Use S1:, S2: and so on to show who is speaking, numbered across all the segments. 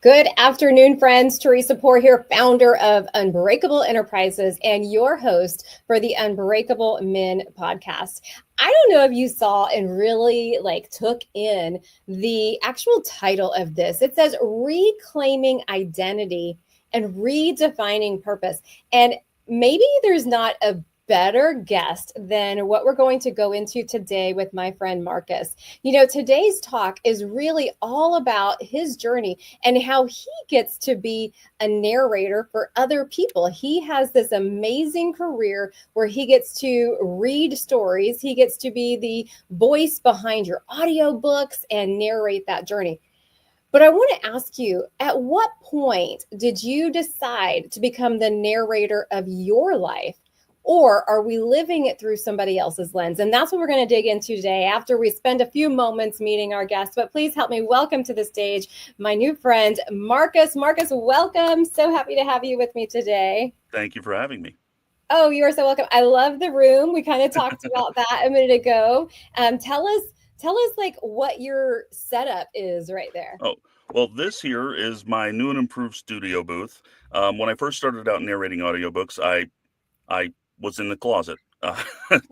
S1: Good afternoon, friends. Theresa Pore here, founder of Unbreakable Enterprises and your host for the UnBreakable Men Podcast. I don't know if you saw and really took in the actual title of this. It says Reclaiming Identity and Redefining Purpose. And maybe there's not a better guest than what we're going to go into today with my friend Marcus. You know, today's talk is really all about his journey and how he gets to be a narrator for other people. He has this amazing career where he gets to read stories. He gets to be the voice behind your audiobooks and narrate that journey. But I want to ask you, at what point did you decide to become the narrator of your life? Or are we living it through somebody else's lens? And that's what we're going to dig into today after we spend a few moments meeting our guests. But please help me welcome to the stage my new friend, Marcus. Marcus, welcome. So happy to have you with me today.
S2: Thank you for having me.
S1: Oh, you are so welcome. I love the room. We kind of talked about that a minute ago. Tell us what your setup is right there.
S2: Oh, well, this here is my new and improved studio booth. When I first started out narrating audiobooks, I was in the closet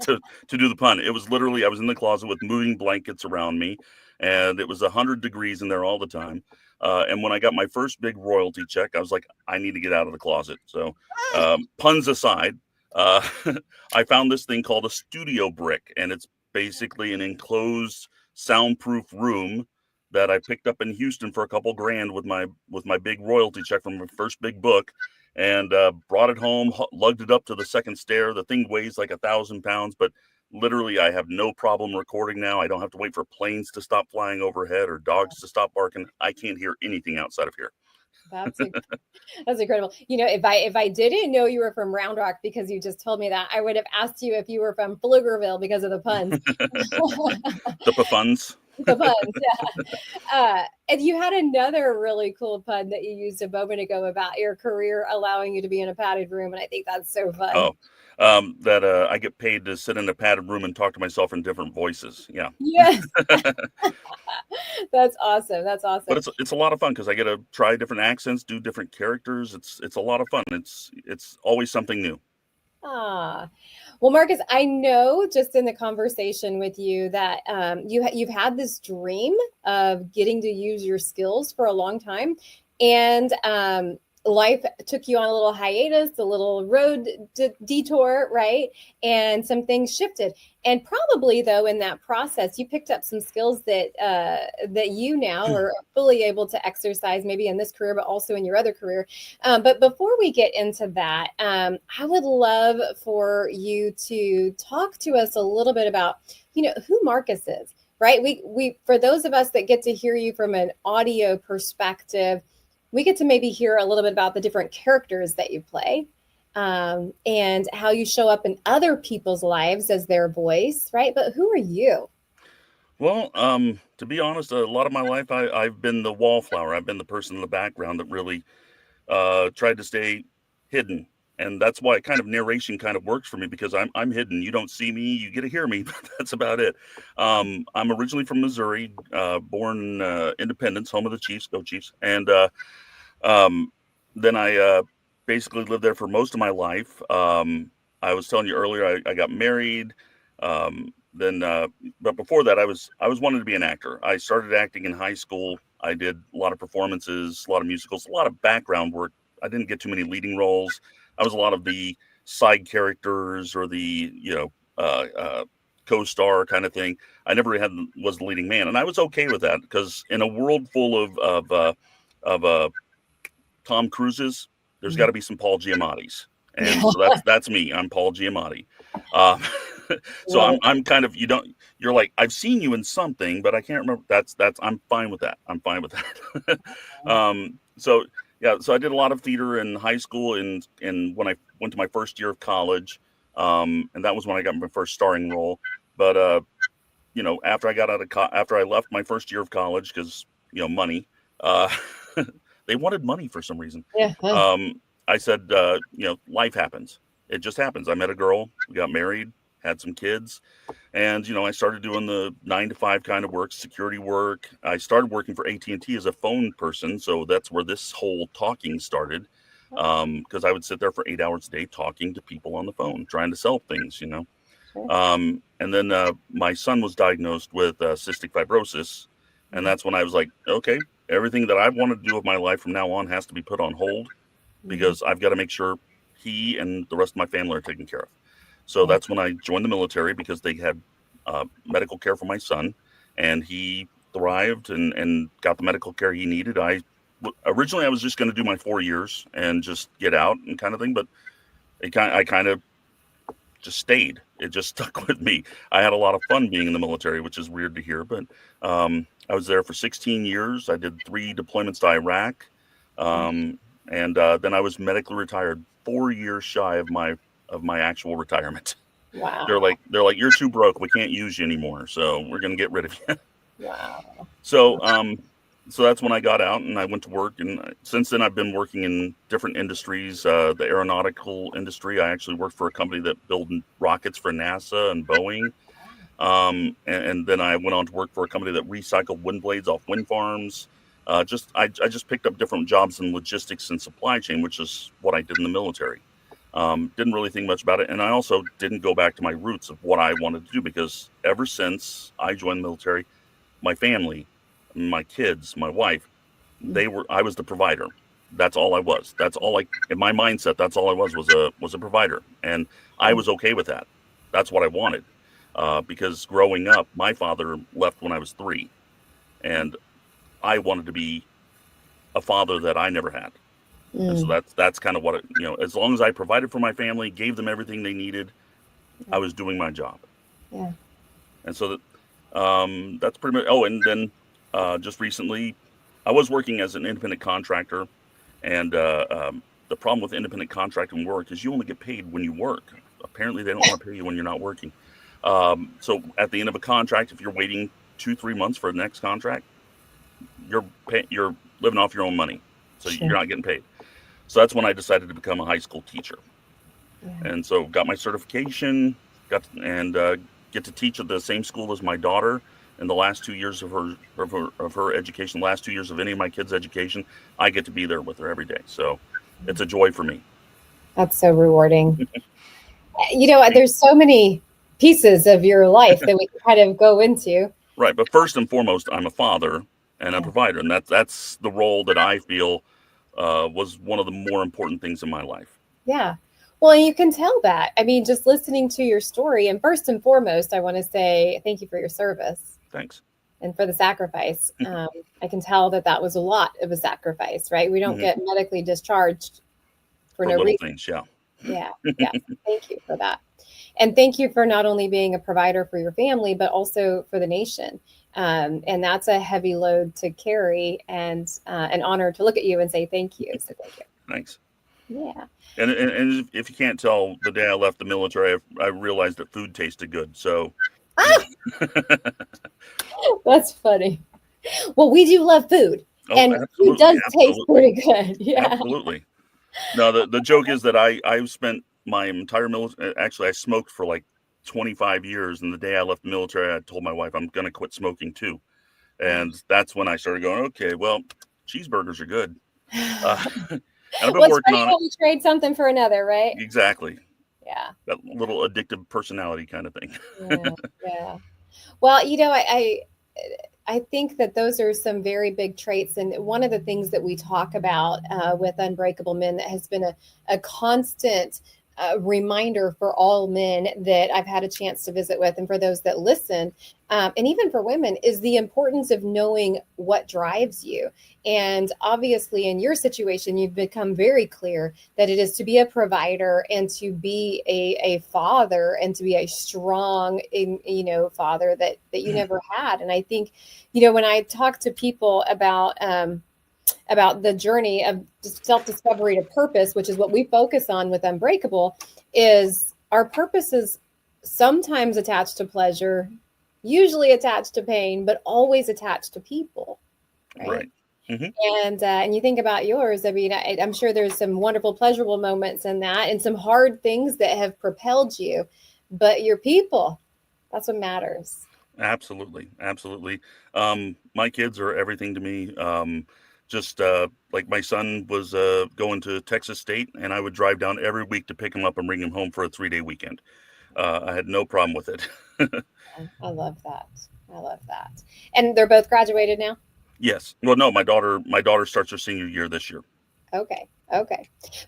S2: to do the pun. It was literally, I was in the closet with moving blankets around me, and it was 100 degrees in there all the time. And when I got my first big royalty check, I was like, I need to get out of the closet. So puns aside, I found this thing called a studio brick, and it's basically an enclosed soundproof room that I picked up in Houston for a couple grand with my big royalty check from my first big book. And brought it home, lugged it up to the second stair. The thing weighs like 1,000 pounds, but literally I have no problem recording now. I don't have to wait for planes to stop flying overhead or dogs to stop barking. I can't hear anything outside of here.
S1: That's incredible. You know, if I didn't know you were from Round Rock because you just told me that, I would have asked you if you were from Pflugerville because of the puns.
S2: The puns.
S1: The puns, yeah. And you had another really cool pun that you used a moment ago about your career allowing you to be in a padded room, and I think that's so fun.
S2: That I get paid to sit in a padded room and talk to myself in different voices. Yeah.
S1: Yes. That's awesome. That's awesome.
S2: But it's a lot of fun because I get to try different accents, do different characters. It's a lot of fun. It's always something new.
S1: Well, Marcus, I know just in the conversation with you that you've had this dream of getting to use your skills for a long time, and life took you on a little hiatus, a little road detour, right? And some things shifted. And probably, though, in that process, you picked up some skills that you now are fully able to exercise, maybe in this career, but also in your other career. But before we get into that, I would love for you to talk to us a little bit about, who Marcus is, right? We for those of us that get to hear you from an audio perspective, we get to maybe hear a little bit about the different characters that you play, and how you show up in other people's lives as their voice, right? But who are you?
S2: Well, to be honest, a lot of my life, I've been the wallflower. I've been the person in the background that really tried to stay hidden. And that's why kind of narration kind of works for me, because I'm hidden. You don't see me, you get to hear me, but that's about it. I'm originally from Missouri, born Independence, home of the Chiefs, go Chiefs. And then I basically lived there for most of my life. I was telling you earlier, I got married. But before that, I was wanting to be an actor. I started acting in high school. I did a lot of performances, a lot of musicals, a lot of background work. I didn't get too many leading roles. I was a lot of the side characters or the, co-star kind of thing. I never was the leading man, and I was okay with that, because in a world full of Tom Cruises, there's got to be some Paul Giamattis, and so that's me. I'm Paul Giamatti. So I'm kind of, you're like, I've seen you in something, but I can't remember. I'm fine with that. I'm fine with that. So I did a lot of theater in high school and when I went to my first year of college, and that was when I got my first starring role. But after I got after I left my first year of college, because money, they wanted money for some reason.
S1: Yeah.
S2: I said, life happens. It just happens. I met a girl, we got married, had some kids. And, I started doing the 9 to 5 kind of work, security work. I started working for AT&T as a phone person. So that's where this whole talking started. Because I would sit there for 8 hours a day talking to people on the phone, trying to sell things,
S1: Sure.
S2: And then my son was diagnosed with cystic fibrosis. And that's when I was like, okay, everything that I've wanted to do with my life from now on has to be put on hold, because I've got to make sure he and the rest of my family are taken care of. So that's when I joined the military, because they had medical care for my son, and he thrived and got the medical care he needed. Originally I was just going to do my 4 years and just get out and kind of thing, but I kind of just stayed. It just stuck with me. I had a lot of fun being in the military, which is weird to hear, but I was there for 16 years. I did 3 deployments to Iraq. And then I was medically retired 4 years shy of my actual retirement.
S1: Wow.
S2: They're like, you're too broke. We can't use you anymore. So we're going to get rid of you.
S1: Wow.
S2: So that's when I got out and I went to work. And since then, I've been working in different industries. The aeronautical industry. I actually worked for a company that built rockets for NASA and Boeing. And then I went on to work for a company that recycled wind blades off wind farms. I just picked up different jobs in logistics and supply chain, which is what I did in the military. Didn't really think much about it. And I also didn't go back to my roots of what I wanted to do, because ever since I joined the military, my family, my kids, my wife, I was the provider. That's all I was. In my mindset, that's all I was a provider. And I was okay with that. That's what I wanted. Because growing up, my father left when I was 3, and I wanted to be a father that I never had. And so that's kind of what as long as I provided for my family, gave them everything they needed, I was doing my job.
S1: Yeah.
S2: And so that's pretty much. Oh, and then just recently, I was working as an independent contractor, and the problem with independent contracting work is you only get paid when you work. Apparently, they don't want to pay you when you're not working. So at the end of a contract, if you're waiting 2-3 months for the next contract, you're living off your own money, so you're not getting paid. So that's when I decided to become a high school teacher. And so got my certification, get to teach at the same school as my daughter in the last 2 years of her education, last 2 years of any of my kids' education. I get to be there with her every day. So it's a joy for me.
S1: That's so rewarding. There's so many pieces of your life that we can kind of go into.
S2: Right. But first and foremost, I'm a father and a provider. And that's the role that I feel was one of the more important things in my life.
S1: Yeah. Well, and you can tell that. I mean, just listening to your story. And first and foremost, I want to say thank you for your service.
S2: Thanks.
S1: And for the sacrifice. I can tell that was a lot of a sacrifice, right? We don't get medically discharged for no reason.
S2: Things, yeah.
S1: Yeah. Yeah. Thank you for that. And thank you for not only being a provider for your family, but also for the nation. And that's a heavy load to carry, and an honor to look at you and say thank you. So thank you.
S2: Thanks.
S1: Yeah.
S2: And if you can't tell, the day I left the military, I realized that food tasted good. So
S1: that's funny. Well, we do love food, and it does taste pretty good. Yeah,
S2: absolutely. No, the joke is that I spent my entire military. Actually, I smoked for like 25 years, and the day I left the military, I told my wife I'm going to quit smoking too. And that's when I started going, okay, well, cheeseburgers are good. I've been working on it.
S1: We trade something for another, right?
S2: Exactly.
S1: Yeah.
S2: That little addictive personality kind of thing.
S1: Yeah. Well, I think that those are some very big traits. And one of the things that we talk about with Unbreakable Men that has been a constant reminder for all men that I've had a chance to visit with, and for those that listen, and even for women, is the importance of knowing what drives you. And obviously in your situation, you've become very clear that it is to be a provider and to be a father, and to be a strong, father that you never had. And I think, when I talk to people about the journey of self-discovery to purpose, which is what we focus on with Unbreakable, is our purpose is sometimes attached to pleasure, usually attached to pain, but always attached to people. Right. Mm-hmm. And you think about yours. I mean, I'm sure there's some wonderful, pleasurable moments in that, and some hard things that have propelled you. but your people. That's what matters.
S2: Absolutely. Absolutely. My kids are everything to me. Just like my son was going to Texas State, and I would drive down every week to pick him up and bring him home for a 3-day weekend. I had no problem with it.
S1: I love that. I love that. And they're both graduated now?
S2: Yes. Well, no, my daughter starts her senior year this year.
S1: Okay.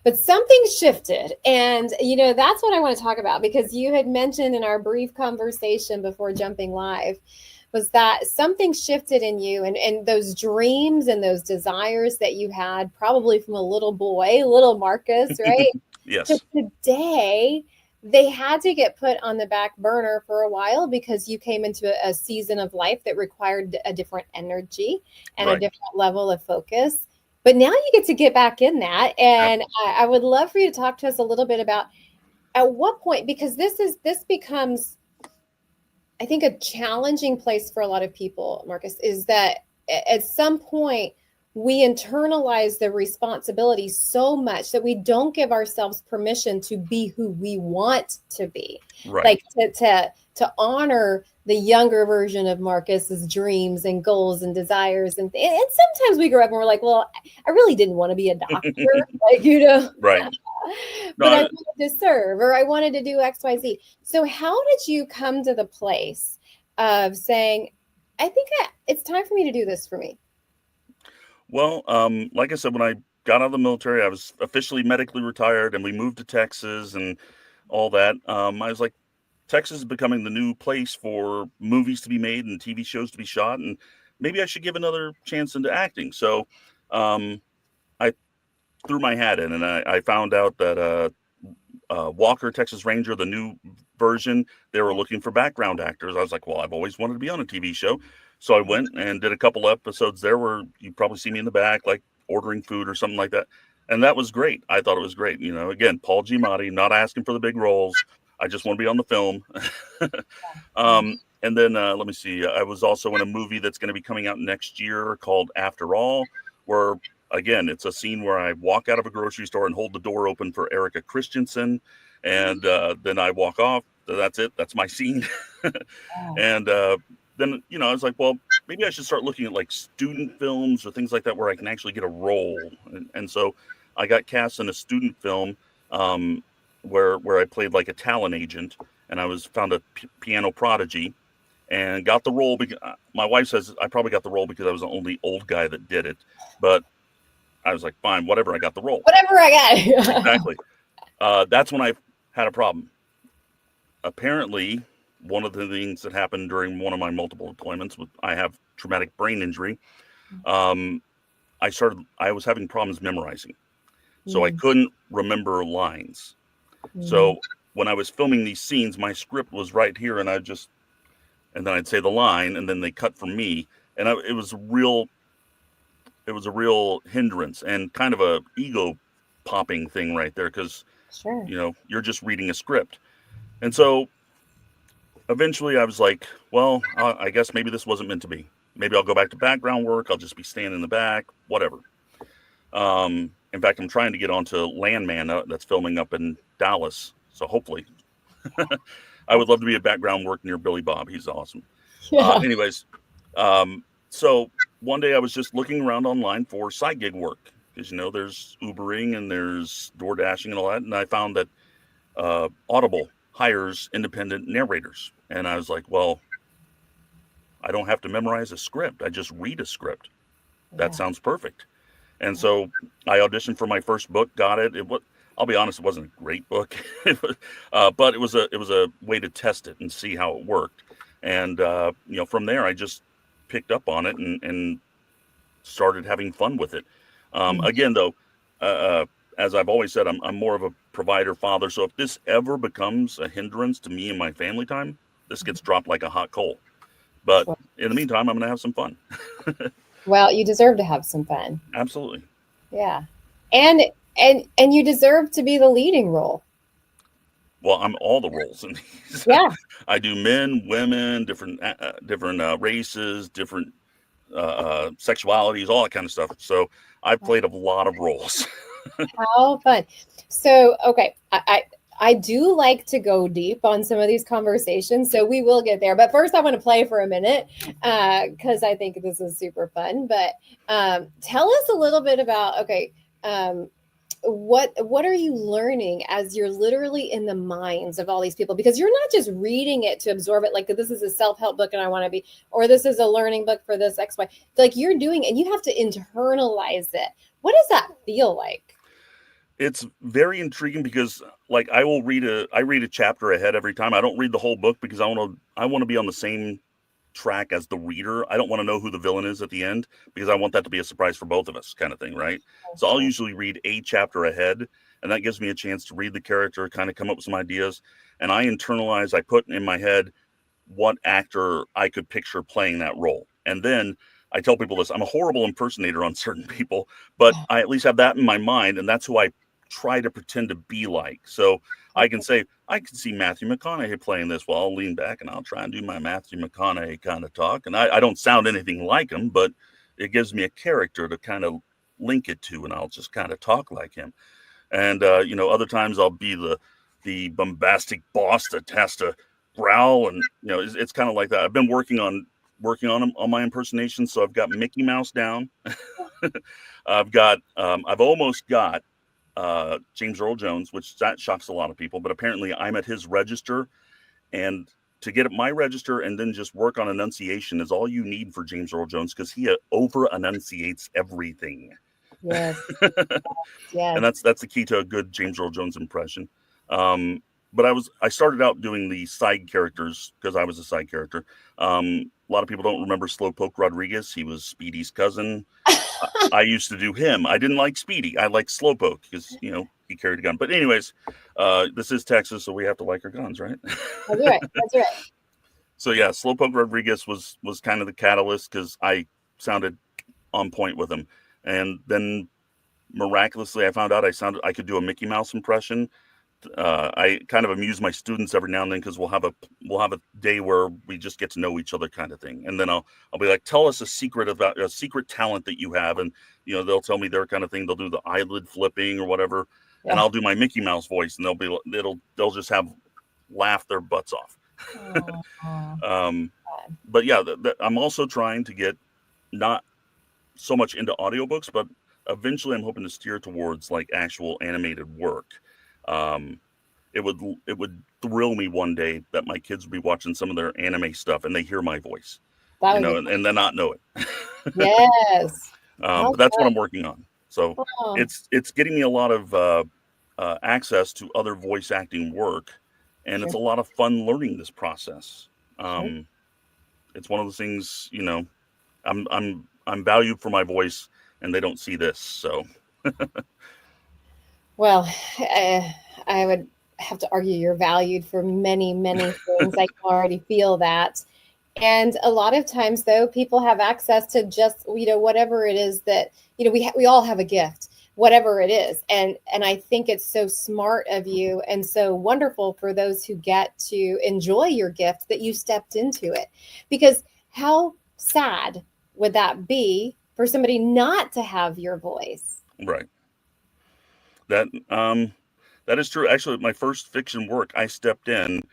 S1: But something shifted. And, that's what I want to talk about, because you had mentioned in our brief conversation before jumping live was that something shifted in you, and those dreams and those desires that you had probably from a little boy, little Marcus, right?
S2: Yes.
S1: So today, they had to get put on the back burner for a while because you came into a season of life that required a different energy and a different level of focus. But now you get to get back in that. And I would love for you to talk to us a little bit about at what point, because this becomes, I think, a challenging place for a lot of people, Marcus, is that at some point we internalize the responsibility so much that we don't give ourselves permission to be who we want to be.
S2: Right.
S1: Like to honor the younger version of Marcus's dreams and goals and desires. And sometimes we grow up and we're like, well, I really didn't want to be a doctor,
S2: Right.
S1: But I wanted to serve, or I wanted to do X, Y, Z. So how did you come to the place of saying, I think it's time for me to do this for me?
S2: Well, like I said, when I got out of the military, I was officially medically retired, and we moved to Texas and all that. I was like, Texas is becoming the new place for movies to be made and TV shows to be shot, and maybe I should give another chance into acting. So I threw my hat in, and I found out that Walker, Texas Ranger, the new version, they were looking for background actors. I was like, well, I've always wanted to be on a TV show. So I went and did a couple episodes there where you probably see me in the back, like ordering food or something like that. And that was great. I thought it was great. Again, Paul Giamatti, not asking for the big roles. I just want to be on the film. And then let me see. I was also in a movie that's going to be coming out next year called After All, where, again, it's a scene where I walk out of a grocery store and hold the door open for Erica Christensen. And then I walk off. That's it. That's my scene. And then, I was like, well, maybe I should start looking at like student films or things like that where I can actually get a role. And so I got cast in a student film where I played like a talent agent, and I was found a piano prodigy and got the role. My wife says I probably got the role because I was the only old guy that did it. But I was like, fine, whatever, I got the role.
S1: Whatever I got.
S2: Exactly. That's when I had a problem. Apparently, one of the things that happened during one of my multiple deployments, I have traumatic brain injury. I was having problems memorizing. So I couldn't remember lines. So when I was filming these scenes, my script was right here, and then I'd say the line, and then they cut from me. And it was a real hindrance and kind of a ego popping thing right there. Cause you're just reading a script. And so eventually I was like, well, I guess maybe this wasn't meant to be. Maybe I'll go back to background work. I'll just be standing in the back, whatever. In fact, I'm trying to get onto Landman that's filming up in Dallas. So hopefully I would love to be a background work near Billy Bob. He's awesome. Anyways, so one day I was just looking around online for side gig work because, there's Ubering and there's door dashing and all that. And I found that Audible hires independent narrators. And I was like, well, I don't have to memorize a script. I just read a script. That sounds perfect. And so I auditioned for my first book, got it. I'll be honest, it wasn't a great book, but it was a way to test it and see how it worked. And, from there, I just picked up on it and started having fun with it. Again, though, as I've always said, I'm more of a provider father. So if this ever becomes a hindrance to me and my family time, this gets dropped like a hot coal. But in the meantime, I'm going to have some fun.
S1: Well, you deserve to have some fun.
S2: Absolutely.
S1: Yeah. And you deserve to be the leading role.
S2: Well, I'm all the roles in these.
S1: Yeah.
S2: I do men, women, different races, different sexualities, all that kind of stuff. So I've played a lot of roles.
S1: How fun. So, okay. I do like to go deep on some of these conversations, so we will get there. But first, I want to play for a minute because I think this is super fun. But tell us a little bit about, okay, what are you learning as you're literally in the minds of all these people? Because you're not just reading it to absorb it, like this is a self-help book and I want to be, or this is a learning book for this XY. Like you're doing it and you have to internalize it. What does that feel like?
S2: It's very intriguing because like I read a chapter ahead every time. I don't read the whole book because I want to be on the same track as the reader. I don't want to know who the villain is at the end because I want that to be a surprise for both of us, kind of thing, right? So I'll usually read a chapter ahead, and that gives me a chance to read the character, kind of come up with some ideas, and I put in my head what actor I could picture playing that role. And then I tell people this, I'm a horrible impersonator on certain people, but I at least have that in my mind, and that's who I try to pretend to be like. So I can say, I can see Matthew McConaughey playing this. Well, I'll lean back and I'll try and do my Matthew McConaughey kind of talk. And I don't sound anything like him, but it gives me a character to kind of link it to, and I'll just kind of talk like him. And, other times I'll be the bombastic boss that has to growl. And, it's kind of like that. I've been working on my impersonation. So I've got Mickey Mouse down. I've almost got James Earl Jones, which that shocks a lot of people, but apparently I'm at his register, and to get at my register and then just work on enunciation is all you need for James Earl Jones because he over enunciates everything.
S1: Yes.
S2: Yes. And that's the key to a good James Earl Jones impression. But I started out doing the side characters because I was a side character. A lot of people don't remember Slowpoke Rodriguez. He was Speedy's cousin. I used to do him. I didn't like Speedy. I liked Slowpoke because, he carried a gun. But anyways, this is Texas, so we have to like our guns, right?
S1: That's right. That's right.
S2: So yeah, Slowpoke Rodriguez was kind of the catalyst because I sounded on point with him. And then miraculously, I found out I could do a Mickey Mouse impression. I kind of amuse my students every now and then because we'll have a day where we just get to know each other, kind of thing. And then I'll be like, tell us a secret talent that you have, and they'll tell me their kind of thing. They'll do the eyelid flipping or whatever, yeah. And I'll do my Mickey Mouse voice, and they'll just have laugh their butts off. But yeah, I'm also trying to get not so much into audiobooks, but eventually I'm hoping to steer towards like actual animated work. It would thrill me one day that my kids would be watching some of their anime stuff and they hear my voice, and then not know it.
S1: Yes.
S2: But that's what I'm working on. So it's getting me a lot of access to other voice acting work, and It's a lot of fun learning this process. It's one of those things, I'm valued for my voice, and they don't see this, so.
S1: Well, I would have to argue you're valued for many, many things. I can already feel that. And a lot of times, though, people have access to just, whatever it is that, we all have a gift, whatever it is. And I think it's so smart of you and so wonderful for those who get to enjoy your gift that you stepped into it. Because how sad would that be for somebody not to have your voice?
S2: Right. That is true. Actually, my first fiction work, I stepped in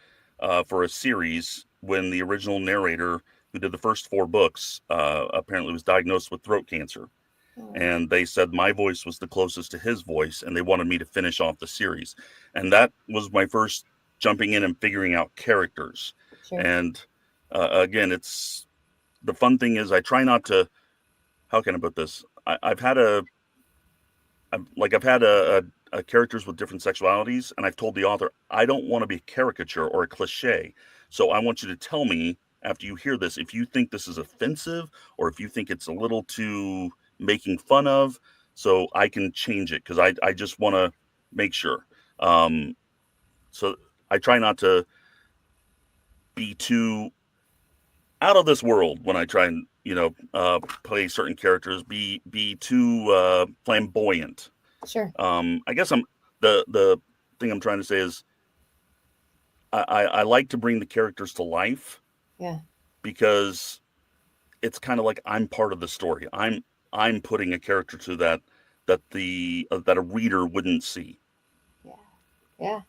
S2: for a series when the original narrator, who did the first 4 books, apparently was diagnosed with throat cancer. And they said my voice was the closest to his voice, and they wanted me to finish off the series. And that was my first jumping in and figuring out characters. Sure. And again, it's the fun thing is I try not to. How can I put this? I've had characters with different sexualities, and I've told the author I don't want to be a caricature or a cliche. So I want you to tell me after you hear this if you think this is offensive or if you think it's a little too making fun of, so I can change it because I just want to make sure. So I try not to be too out of this world when I try and play certain characters. Be too flamboyant.
S1: Sure.
S2: I guess the thing I'm trying to say is I like to bring the characters to life.
S1: Yeah. Because
S2: it's kind of like I'm part of the story. I'm putting a character to that a reader wouldn't see.
S1: Yeah. Yeah.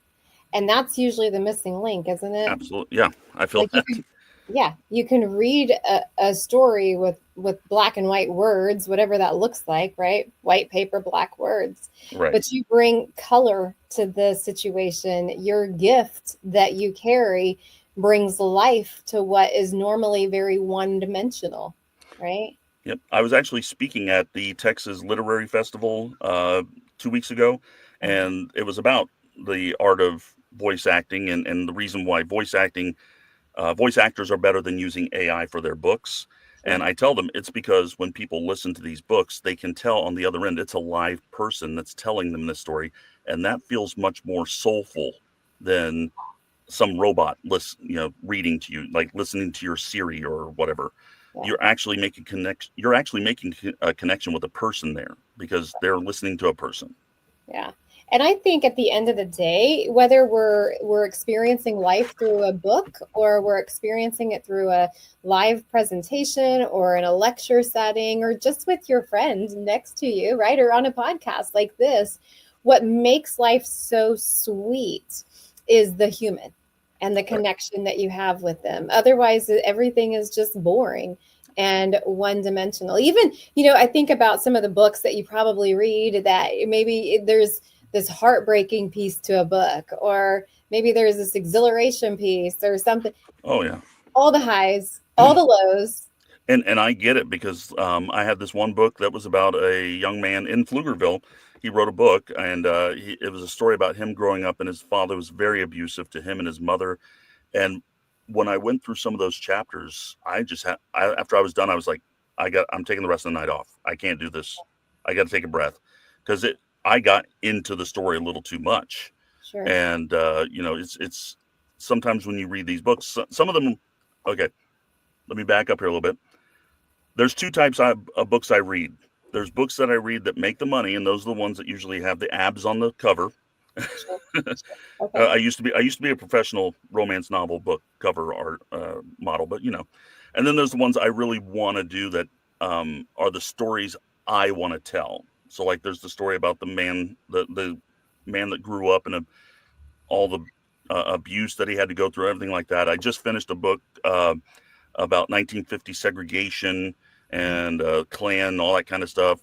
S1: And that's usually the missing link, isn't it?
S2: Absolutely. Yeah, I feel
S1: Like
S2: that.
S1: you can read a story with black and white words, whatever that looks like, right? White paper, black words.
S2: Right.
S1: But you bring color to the situation. Your gift that you carry brings life to what is normally very one-dimensional, right?
S2: Yep. I was actually speaking at the Texas Literary Festival 2 weeks ago, and it was about the art of voice acting and the reason why voice actors are better than using AI for their books. And I tell them it's because when people listen to these books, they can tell on the other end it's a live person that's telling them this story, and that feels much more soulful than some robot reading to you, like listening to your Siri or whatever.
S1: Yeah.
S2: You're actually making a connection with a person there because they're listening to a person.
S1: Yeah. And I think at the end of the day, whether we're experiencing life through a book or we're experiencing it through a live presentation or in a lecture setting or just with your friend next to you, right? Or on a podcast like this, what makes life so sweet is the human and the connection that you have with them. Otherwise, everything is just boring and one-dimensional. Even, I think about some of the books that you probably read that maybe there's this heartbreaking piece to a book, or maybe there's this exhilaration piece or something.
S2: Oh yeah.
S1: All the highs, all the lows.
S2: And I get it because I had this one book that was about a young man in Pflugerville. He wrote a book, and it was a story about him growing up, and his father was very abusive to him and his mother. And when I went through some of those chapters, after I was done, I was like, I'm taking the rest of the night off. I can't do this. I got to take a breath because I got into the story a little too much.
S1: Sure.
S2: And it's sometimes when you read these books, some of them. Okay, let me back up here a little bit. There's two types of books I read. There's books that I read that make the money, and those are the ones that usually have the abs on the cover.
S1: Sure. Okay.
S2: I used to be a professional romance novel book cover art model, but and then there's the ones I really want to do that are the stories I want to tell. So like there's the story about the man that grew up in all the abuse that he had to go through, everything like that. I just finished a book about 1950 segregation and Klan, all that kind of stuff.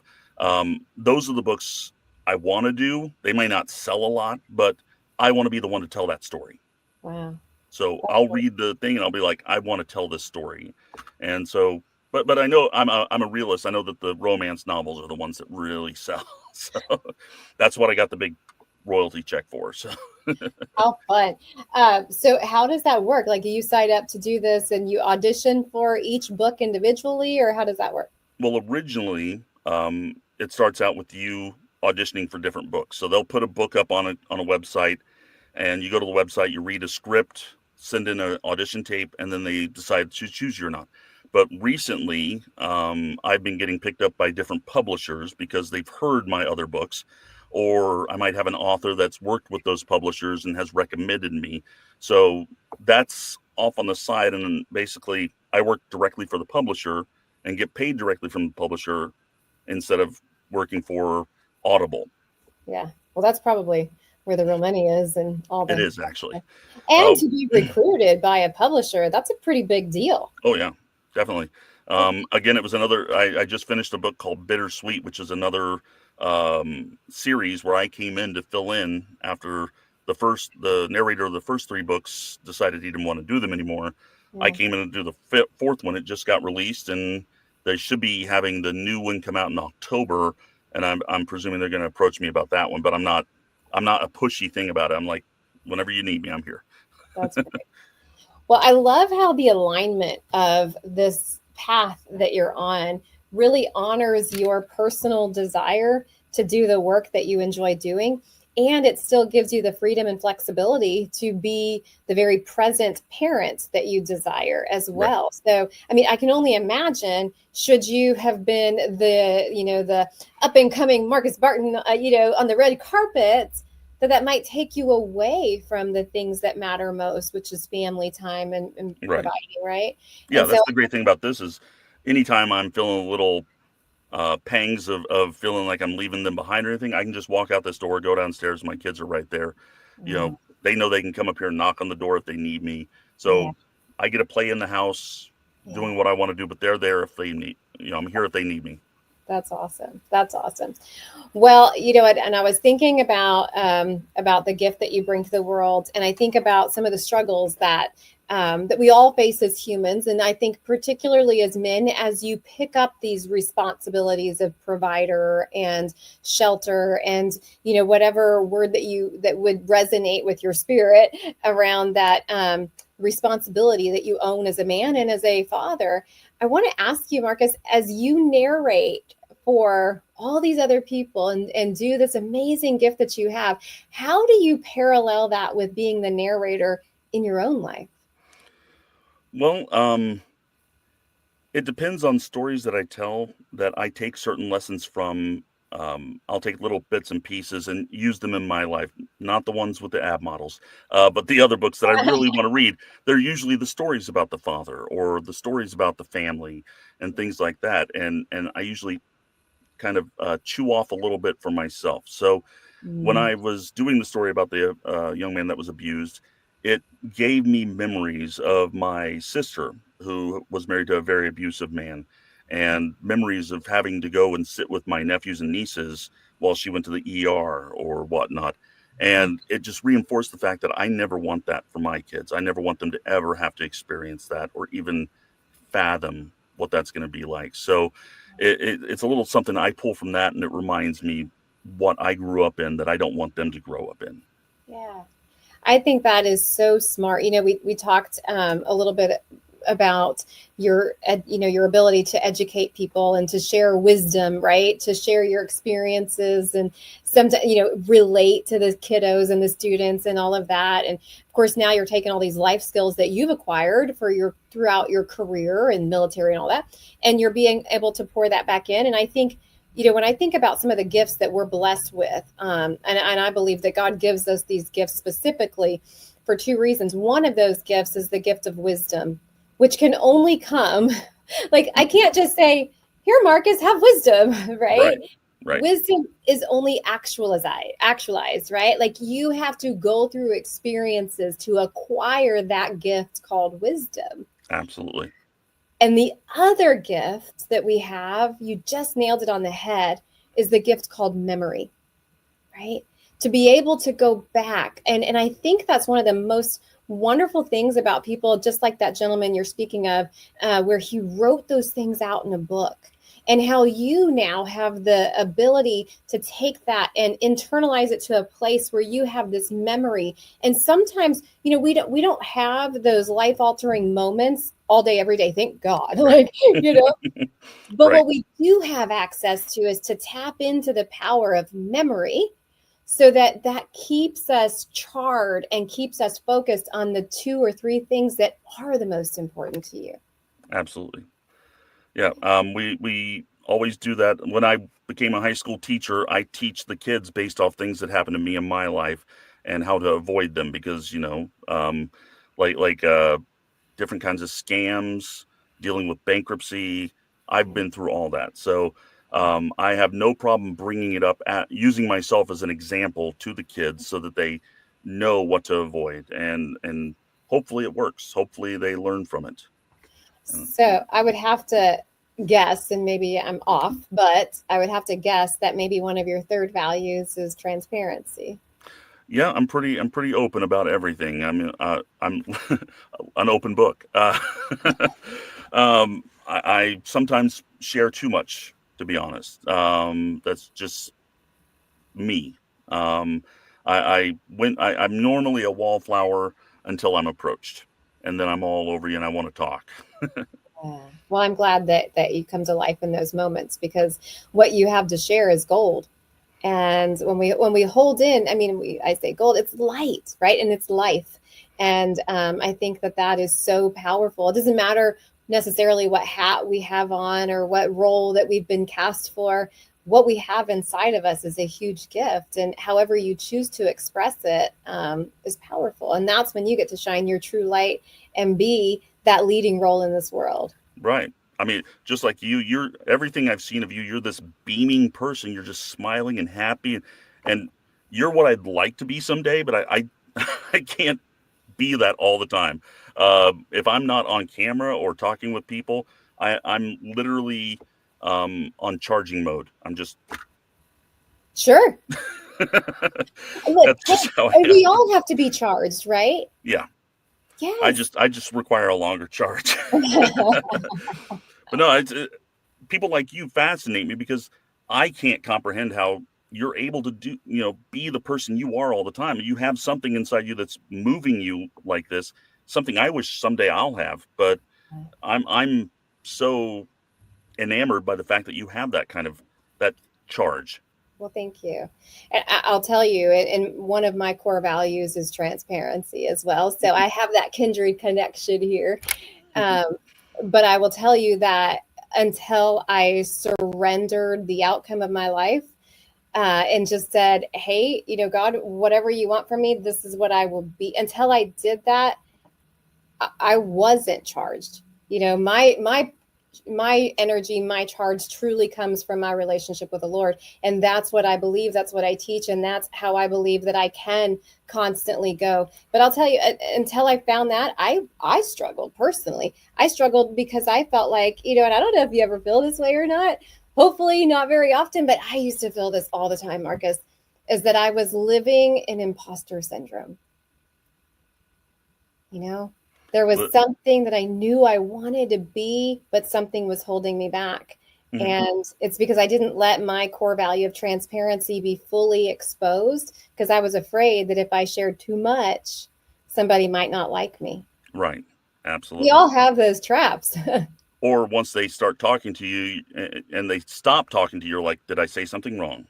S2: Those are the books I want to do. They may not sell a lot, but I want to be the one to tell that story.
S1: Wow.
S2: So I'll read the thing and I'll be like, I want to tell this story. And so, but I know I'm a realist. I know that the romance novels are the ones that really sell. So that's what I got the big royalty check for. So
S1: how fun. So how does that work? Like, you sign up to do this and you audition for each book individually, or how does that work?
S2: Well, originally, it starts out with you auditioning for different books. So they'll put a book up on a website, and you go to the website, you read a script, send in an audition tape, and then they decide to choose you or not. But recently, I've been getting picked up by different publishers because they've heard my other books, or I might have an author that's worked with those publishers and has recommended me. So that's off on the side. And basically, I work directly for the publisher and get paid directly from the publisher instead of working for Audible.
S1: Yeah. Well, that's probably where the real money is and all that.
S2: It is actually.
S1: And to be recruited by a publisher, that's a pretty big deal.
S2: Oh, yeah, definitely. Again, it was I just finished a book called Bittersweet, which is another series where I came in to fill in after the narrator of the first three books decided he didn't want to do them anymore. Yeah. I came in to do the fourth one. It just got released, and they should be having the new one come out in October. And I'm presuming they're going to approach me about that one, but I'm not a pushy thing about it. I'm like, whenever you need me, I'm here.
S1: That's great. Well, I love how the alignment of this path that you're on really honors your personal desire to do the work that you enjoy doing. And it still gives you the freedom and flexibility to be the very present parent that you desire as well. Right. So, I mean, I can only imagine, should you have been the up and coming Marcus Barton, on the red carpet, that might take you away from the things that matter most, which is family time and providing, right?
S2: Yeah,
S1: and
S2: that's the great thing about this is anytime I'm feeling a little pangs of feeling like I'm leaving them behind or anything, I can just walk out this door, go downstairs, my kids are right there. they know they can come up here and knock on the door if they need me.
S1: Yeah.
S2: So I get to play in the house doing what I want to do, but they're there if they need, I'm here if they need me.
S1: That's awesome. That's awesome. Well, and I was thinking about the gift that you bring to the world, and I think about some of the struggles that we all face as humans, and I think particularly as men, as you pick up these responsibilities of provider and shelter, and whatever word that would resonate with your spirit around that responsibility that you own as a man and as a father. I want to ask you, Marcus, as you narrate for all these other people and do this amazing gift that you have, how do you parallel that with being the narrator in your own life?
S2: Well, it depends on stories that I tell, that I take certain lessons from. I'll take little bits and pieces and use them in my life, not the ones with the ab models, but the other books that I really want to read. They're usually the stories about the father or the stories about the family and things like that. And I usually kind of chew off a little bit for myself. So when I was doing the story about the young man that was abused, it gave me memories of my sister, who was married to a very abusive man, and memories of having to go and sit with my nephews and nieces while she went to the ER or whatnot. And it just reinforced the fact that I never want that for my kids. I never want them to ever have to experience that or even fathom what that's going to be like. So it's a little something I pull from that, and it reminds me what I grew up in that I don't want them to grow up in.
S1: Yeah, I think that is so smart. We talked a little bit about your ability to educate people and to share wisdom, right? To share your experiences and sometimes, relate to the kiddos and the students and all of that. And of course, now you're taking all these life skills that you've acquired throughout your career and military and all that, and you're being able to pour that back in. And I think, when I think about some of the gifts that we're blessed with, and I believe that God gives us these gifts specifically for two reasons. One of those gifts is the gift of wisdom, which can only come, like, I can't just say, here, Marcus, have wisdom, right?
S2: Right.
S1: Wisdom is only actualized, right? Like, you have to go through experiences to acquire that gift called wisdom.
S2: Absolutely.
S1: And the other gift that we have, you just nailed it on the head, is the gift called memory, right? To be able to go back. And I think that's one of the most wonderful things about people, just like that gentleman you're speaking of, where he wrote those things out in a book, and how you now have the ability to take that and internalize it to a place where you have this memory. And sometimes, we don't have those life-altering moments all day, every day, thank God, but what we do have access to is to tap into the power of memory, so that keeps us charred and keeps us focused on the 2 or 3 things that are the most important to you.
S2: Absolutely. Yeah. We always do that. When I became a high school teacher, I teach the kids based off things that happened to me in my life and how to avoid them, because, different kinds of scams, dealing with bankruptcy. I've been through all that. So I have no problem bringing it up, using myself as an example to the kids so that they know what to avoid. And hopefully it works. Hopefully they learn from it.
S1: So I would have to guess, and maybe I'm off, but I would have to guess that maybe one of your third values is transparency.
S2: Yeah, I'm pretty open about everything. I mean, I'm an open book. I sometimes share too much, to be honest. That's just me. I'm normally a wallflower until I'm approached, and then I'm all over you and I want to talk.
S1: Yeah. Well, I'm glad that you come to life in those moments, because what you have to share is gold. And when we hold in, I say gold, it's light, right? And it's life. And I think that is so powerful. It doesn't matter necessarily what hat we have on or what role that we've been cast for. What we have inside of us is a huge gift. And however you choose to express it is powerful. And that's when you get to shine your true light and be that leading role in this world.
S2: Right. I mean, just like you're everything I've seen of you, you're this beaming person. You're just smiling and happy, and you're what I'd like to be someday, but I can't be that all the time. If I'm not on camera or talking with people, I'm literally on charging mode. I'm just
S1: Sure. Look,
S2: that's just how I
S1: we
S2: am.
S1: all have to be charged, right?
S2: Yeah.
S1: Yes.
S2: I just require a longer charge. But no, people like you fascinate me because I can't comprehend how you're able to do, be the person you are all the time. You have something inside you that's moving you like this, something I wish someday I'll have, but I'm so enamored by the fact that you have that charge.
S1: Well, thank you. And I'll tell you, and one of my core values is transparency as well. So I have that kindred connection here. Um, but I will tell you that until I surrendered the outcome of my life and just said, hey, God, whatever you want from me, this is what I will be. Until I did that, I wasn't charged. My energy, my charge truly comes from my relationship with the Lord. And that's what I believe. That's what I teach. And that's how I believe that I can constantly go. But I'll tell you, until I found that, I struggled personally. I struggled because I felt like, and I don't know if you ever feel this way or not. Hopefully not very often, but I used to feel this all the time, Marcus, is that I was living in imposter syndrome. There was something that I knew I wanted to be, but something was holding me back. Mm-hmm. And it's because I didn't let my core value of transparency be fully exposed because I was afraid that if I shared too much, somebody might not like me.
S2: Right. Absolutely.
S1: We all have those traps.
S2: Or once they start talking to you and they stop talking to you, you're like, did I say something wrong?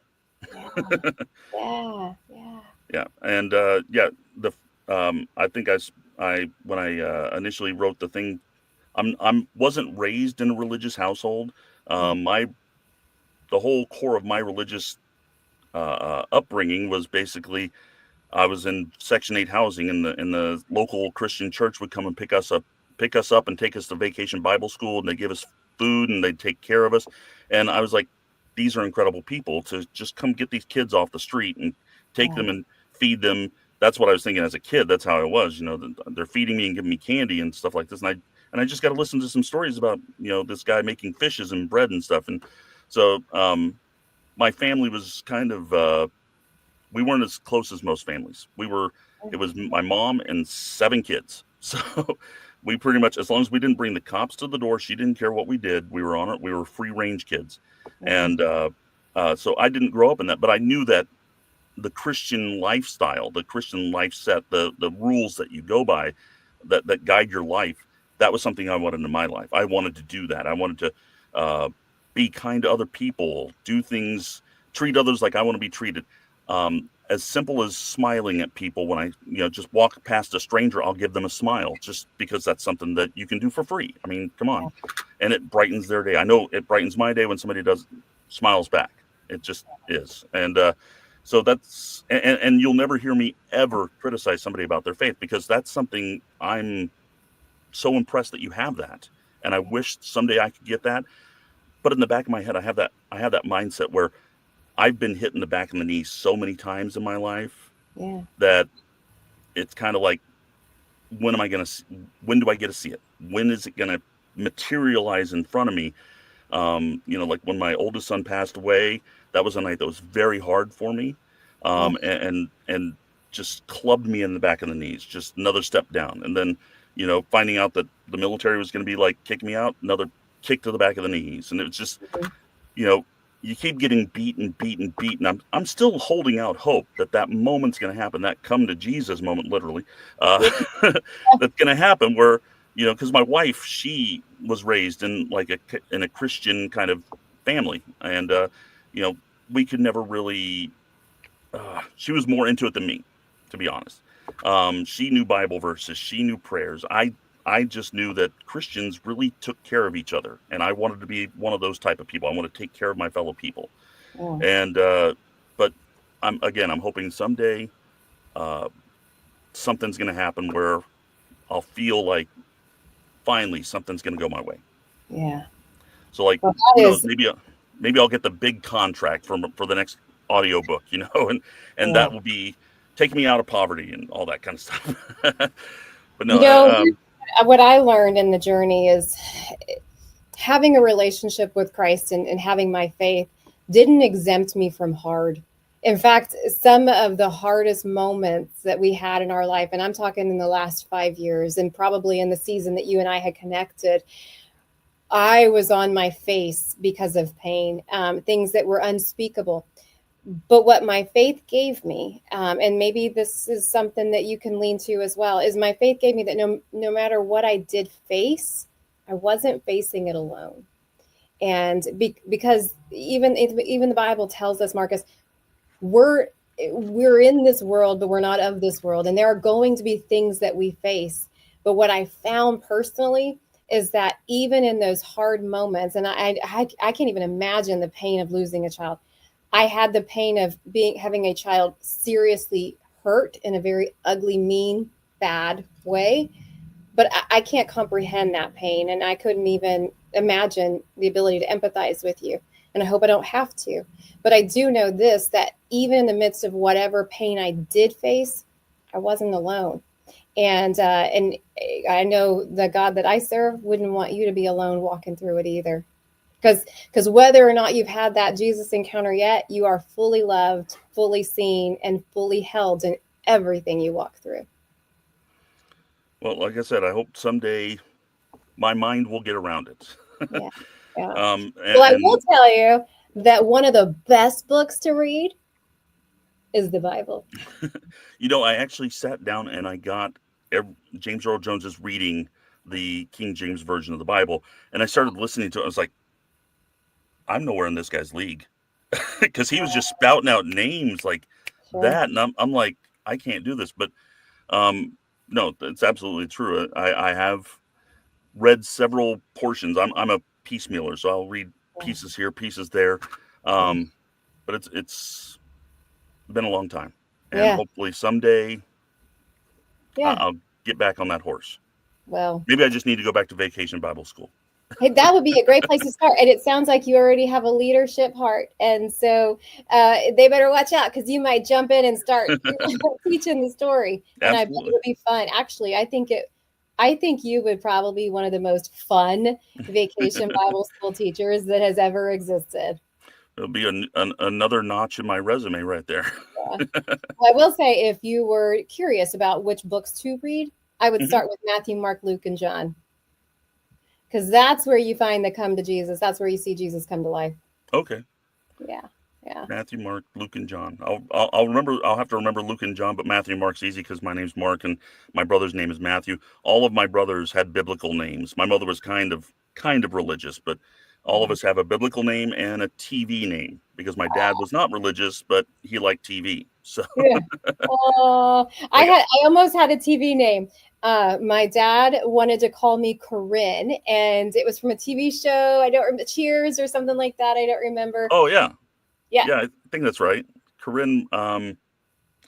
S2: Yeah. And I think when I initially wrote the thing, wasn't raised in a religious household. The whole core of my religious upbringing was basically I was in Section 8 housing, and the local Christian church would come and pick us up and take us to Vacation Bible School, and they give us food and they'd take care of us. And I was like, these are incredible people to just come get these kids off the street and take them and feed them. That's what I was thinking as a kid. That's how I was, they're feeding me and giving me candy and stuff like this. And I just got to listen to some stories about, this guy making fishes and bread and stuff. And so my family was kind of, we weren't as close as most families. It was my mom and 7 kids. So we pretty much, as long as we didn't bring the cops to the door, she didn't care what we did. We were on it. We were free range kids. And so I didn't grow up in that, but I knew that the Christian lifestyle, the Christian life set, the rules that you go by that guide your life, that was something I wanted in my life. I wanted to do that. I wanted to be kind to other people, do things, treat others like I want to be treated. As simple as smiling at people when I, just walk past a stranger, I'll give them a smile just because that's something that you can do for free. I mean, come on. And it brightens their day. I know it brightens my day when somebody smiles back. It just is. And, so that's, and you'll never hear me ever criticize somebody about their faith because that's something I'm so impressed that you have that. And I wish someday I could get that. But in the back of my head, I have that mindset where I've been hit in the back of the knee so many times in my life that it's kind of like, when do I get to see it? When is it going to materialize in front of me? Like when my oldest son passed away, that was a night that was very hard for me. And just clubbed me in the back of the knees, just another step down. And then, finding out that the military was going to be like, kick me out, another kick to the back of the knees. And it was just, you keep getting beaten. I'm still holding out hope that moment's going to happen, that come to Jesus moment, literally, that's going to happen where, because my wife, she was raised in in a Christian kind of family. And, we could never really, she was more into it than me, to be honest. She knew Bible verses. She knew prayers. I just knew that Christians really took care of each other. And I wanted to be one of those type of people. I want to take care of my fellow people. And, but I'm hoping someday, something's going to happen where I'll feel like finally something's going to go my way.
S1: Yeah.
S2: So maybe I'll get the big contract for the next audiobook, and that will be, taking me out of poverty and all that kind of stuff. But
S1: You
S2: no,
S1: know, what I learned in the journey is having a relationship with Christ and having my faith didn't exempt me from hard. In fact, some of the hardest moments that we had in our life, and I'm talking in the last 5 years and probably in the season that you and I had connected, I was on my face because of pain, things that were unspeakable. But what my faith gave me, and maybe this is something that you can lean to as well, is my faith gave me that no matter what I did face, I wasn't facing it alone. And because even the Bible tells us, Marcus, we're in this world, but we're not of this world. And there are going to be things that we face. But what I found personally is that even in those hard moments, and I can't even imagine the pain of losing a child. I had the pain of having a child seriously hurt in a very ugly, mean, bad way. But I can't comprehend that pain, and I couldn't even imagine the ability to empathize with you. And I hope I don't have to. But I do know this, that even in the midst of whatever pain I did face, I wasn't alone. And I know the God that I serve wouldn't want you to be alone walking through it either. Because whether or not you've had that Jesus encounter yet, you are fully loved, fully seen, and fully held in everything you walk through.
S2: Well, like I said, I hope someday my mind will get around it.
S1: Yeah. Well, I will tell you that one of the best books to read is the Bible.
S2: I actually sat down and I got James Earl Jones's reading the King James version of the Bible, and I started listening to it. I was like, I'm nowhere in this guy's league, because he was just spouting out names like that, and I'm like, I can't do this. But no, it's absolutely true. I have read several portions. I'm a piecemealer, so I'll read pieces here, pieces there. But it's been a long time, and hopefully someday I'll get back on that horse.
S1: Well,
S2: maybe I just need to go back to Vacation Bible School.
S1: Hey, that would be a great place to start. And it sounds like you already have a leadership heart. And so they better watch out, because you might jump in and start teaching the story. And I bet it would be fun. Actually, I think you would probably be one of the most fun Vacation Bible School teachers that has ever existed.
S2: It'll be another notch in my resume right there.
S1: Well, I will say, if you were curious about which books to read, I would start with Matthew, Mark, Luke, and John. Because that's where you find the come to Jesus. That's where you see Jesus come to life.
S2: Okay.
S1: Yeah.
S2: Matthew, Mark, Luke, and John. I'll remember. I'll have to remember Luke and John, but Matthew and Mark's easy because my name's Mark and my brother's name is Matthew. All of my brothers had biblical names. My mother was kind of religious, but all of us have a biblical name and a TV name, because my dad was not religious, but he liked TV. So
S1: I almost had a TV name. My dad wanted to call me Corinne, and it was from a TV show. I don't remember, Cheers or something like that. I don't remember.
S2: Oh yeah. I think that's right. Corinne.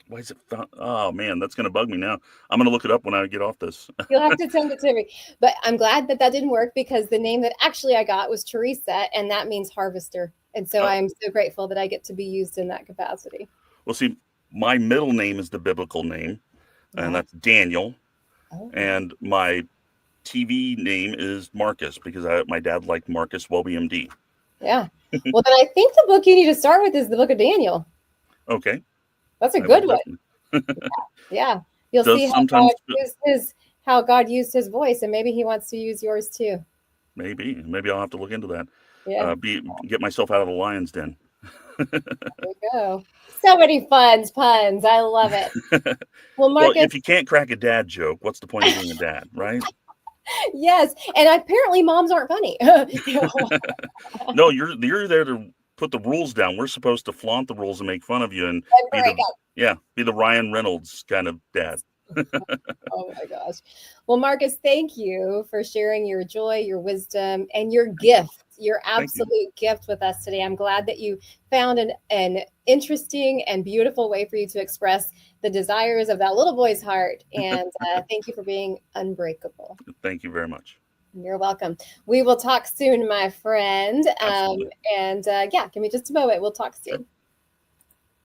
S2: Why is it? Oh man, that's gonna bug me now. I'm gonna look it up when I get off this.
S1: You'll have to send it to me. But I'm glad that didn't work, because the name that actually I got was Theresa, and that means harvester. And so I'm so grateful that I get to be used in that capacity.
S2: Well, see, my middle name is the biblical name, and that's Daniel. And my TV name is Marcus, because my dad liked Marcus Welby, MD.
S1: Yeah. Well, then I think the book you need to start with is the book of Daniel.
S2: Okay.
S1: That's a good one. Yeah. You'll see how God used his voice, and maybe he wants to use yours too.
S2: Maybe I'll have to look into that.
S1: Yeah.
S2: Get myself out of the lion's den.
S1: There you go. So many puns. I love it. Well, Marcus,
S2: if you can't crack a dad joke, what's the point of being a dad, right?
S1: Yes, and apparently moms aren't funny.
S2: No, you're there to put the rules down. We're supposed to flaunt the rules and make fun of you and be the Ryan Reynolds kind of dad.
S1: Oh my gosh. Well, Marcus, thank you for sharing your joy, your wisdom, and your gift, your absolute gift with us today. I'm glad that you found an interesting and beautiful way for you to express the desires of that little boy's heart. And thank you for being unbreakable.
S2: Thank you very much.
S1: You're welcome. We will talk soon, my friend.
S2: Absolutely.
S1: Give me just a moment. We'll talk soon.
S2: Sure.